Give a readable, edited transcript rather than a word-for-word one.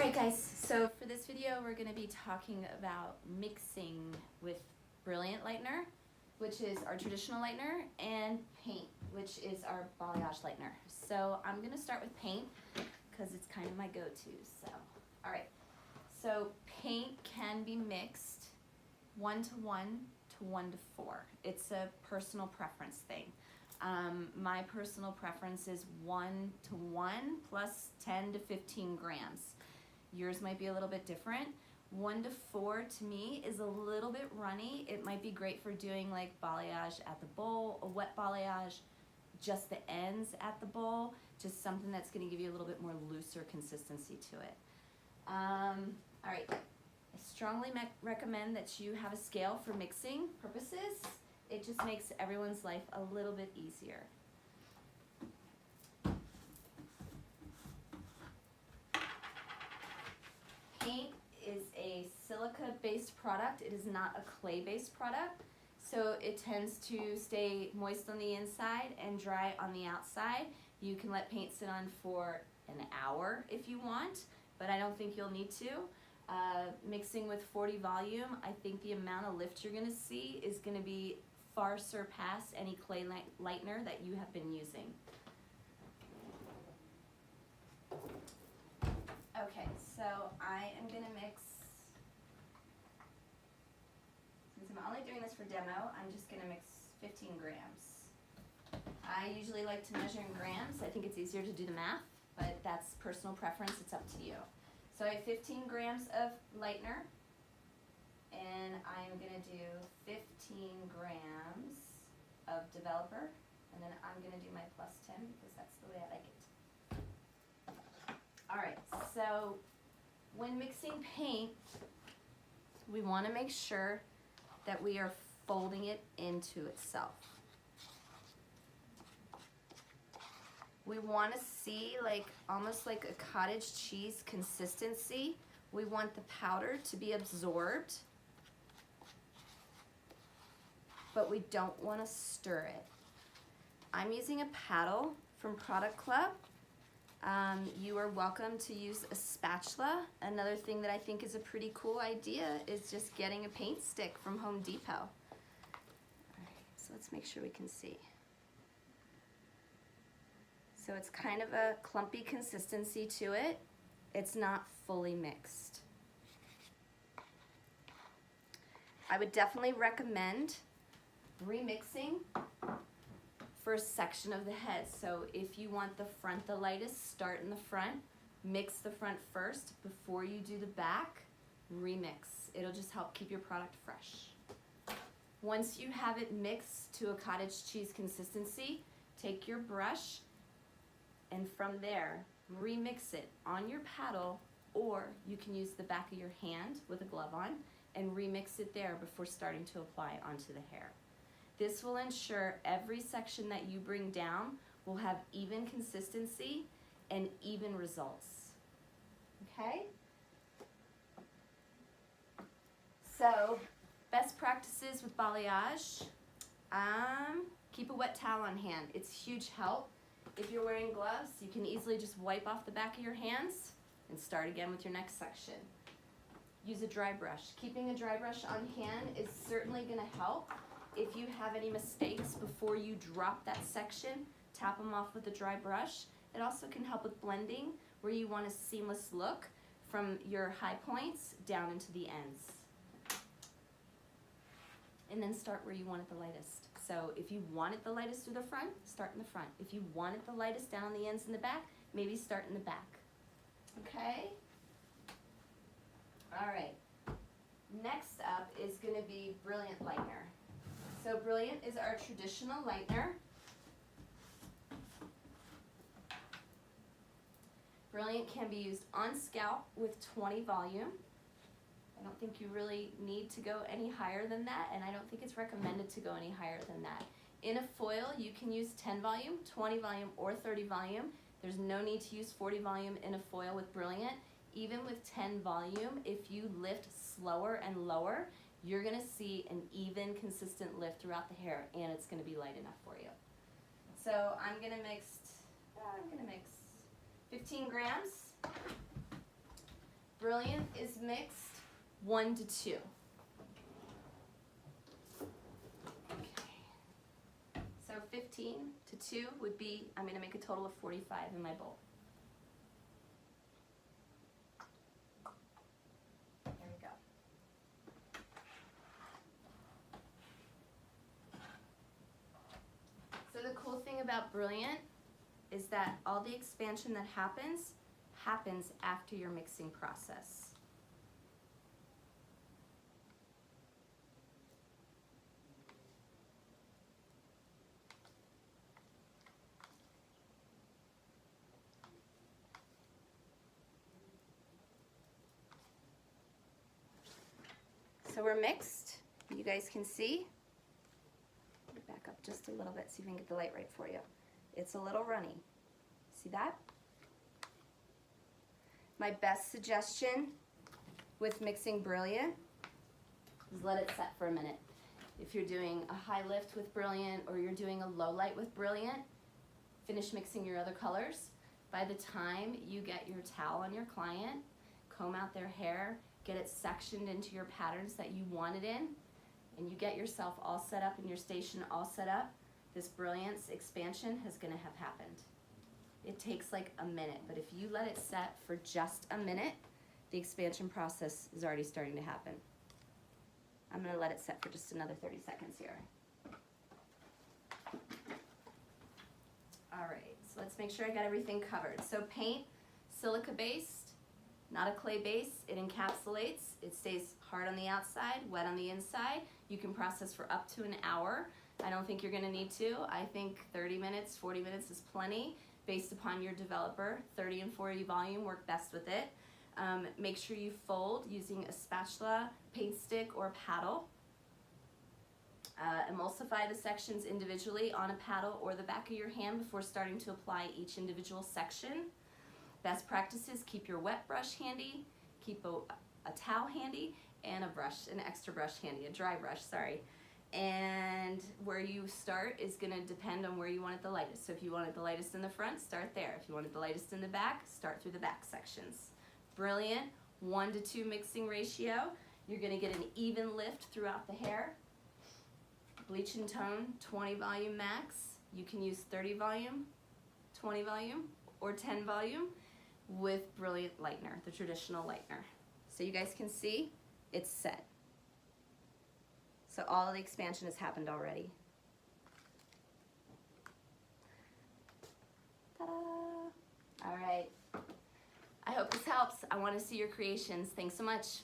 Alright guys, so for this video we're going to be talking about mixing with Brilliant Lightener, which is our traditional lightener, and paint, which is our balayage lightener. So I'm going to start with paint because it's kind of my go-to. Alright, so paint can be mixed 1 to 1 to 1 to 4. It's a personal preference thing. My personal preference is 1 to 1 plus 10 to 15 grams. Yours might be a little bit different. 1 to 4 to me is a little bit runny. It might be great for doing like balayage at the bowl, a wet balayage, just the ends at the bowl, just something that's going to give you a little bit more looser consistency to it. All right, I strongly recommend that you have a scale for mixing purposes. It just makes everyone's life a little bit easier. Paint is a silica-based product. It is not a clay-based product, so it tends to stay moist on the inside and dry on the outside. You can let paint sit on for an hour if you want, but I don't think you'll need to. Mixing with 40 volume, I think the amount of lift you're going to see is going to be far surpass any clay lightener that you have been using. Okay, so I am going to mix, since I'm only doing this for demo, I'm just going to mix 15 grams. I usually like to measure in grams. I think it's easier to do the math, but that's personal preference. It's up to you. So I have 15 grams of lightener, and I'm going to do 15 grams of developer, and then I'm going to do my plus 10 because that's the way I like it. Alright, so when mixing paint, we want to make sure that we are folding it into itself. We want to see like almost like a cottage cheese consistency. We want the powder to be absorbed, but we don't want to stir it. I'm using a paddle from Product Club. You are welcome to use a spatula. Another thing that I think is a pretty cool idea is just getting a paint stick from Home Depot. All right, so let's make sure we can see. So it's kind of a clumpy consistency to it. It's not fully mixed. I would definitely recommend remixing for a section of the head. So if you want the front the lightest, start in the front, mix the front first before you do the back, remix. It'll just help keep your product fresh. Once you have it mixed to a cottage cheese consistency, take your brush and from there, remix it on your paddle, or you can use the back of your hand with a glove on and remix it there before starting to apply onto the hair. This will ensure every section that you bring down will have even consistency and even results. Okay? So, best practices with balayage. Keep a wet towel on hand. It's huge help. If you're wearing gloves, you can easily just wipe off the back of your hands and start again with your next section. Use a dry brush. Keeping a dry brush on hand is certainly going to help. If you have any mistakes before you drop that section, tap them off with a dry brush. It also can help with blending where you want a seamless look from your high points down into the ends. And then start where you want it the lightest. So if you want it the lightest through the front, start in the front. If you want it the lightest down on the ends in the back, maybe start in the back. Okay? All right. Next up is going to be Brilliant Lightener. So Brilliant is our traditional lightener. Brilliant can be used on scalp with 20 volume. I don't think you really need to go any higher than that, and I don't think it's recommended to go any higher than that. In a foil, you can use 10 volume, 20 volume, or 30 volume. There's no need to use 40 volume in a foil with Brilliant. Even with 10 volume, if you lift slower and lower, you're going to see an even, consistent lift throughout the hair, and it's going to be light enough for you. So I'm going to mix 15 grams Brilliant is mixed 1 to 2. Okay. So 15 to 2 would be, I'm going to make a total of 45 in my bowl. There we go. So the cool thing about Brilliant is that all the expansion that happens after your mixing process. So we're mixed, you guys can see. Let me back up just a little bit so you can get the light right for you. It's a little runny. See that? My best suggestion with mixing Brilliant is let it set for a minute. If you're doing a high lift with Brilliant or you're doing a low light with Brilliant, finish mixing your other colors. By the time you get your towel on your client, comb out their hair, get it sectioned into your patterns that you want it in, and you get yourself all set up and your station all set up, this Brilliance expansion is gonna have happened. It takes like a minute, but if you let it set for just a minute, the expansion process is already starting to happen. I'm gonna let it set for just another 30 seconds here. All right, so let's make sure I got everything covered. So paint, silica based, not a clay base. It encapsulates. It stays hard on the outside, wet on the inside. You can process for up to an hour. I don't think you're gonna need to. I think 30 minutes, 40 minutes is plenty based upon your developer. 30 and 40 volume work best with it. Make sure you fold using a spatula, paint stick, or paddle. Emulsify the sections individually on a paddle or the back of your hand before starting to apply each individual section. Best practices, keep your wet brush handy, keep a towel handy, and a brush, an extra brush handy, a dry brush, sorry. And where you start is gonna depend on where you want it the lightest. So if you want it the lightest in the front, start there. If you want it the lightest in the back, start through the back sections. Brilliant, 1 to 2 mixing ratio. You're gonna get an even lift throughout the hair. Bleach and tone, 20 volume max. You can use 30 volume, 20 volume, or 10 volume with Brilliant Lightener, the traditional lightener. So you guys can see, it's set. So all of the expansion has happened already. Ta-da! All right. I hope this helps. I want to see your creations. Thanks so much.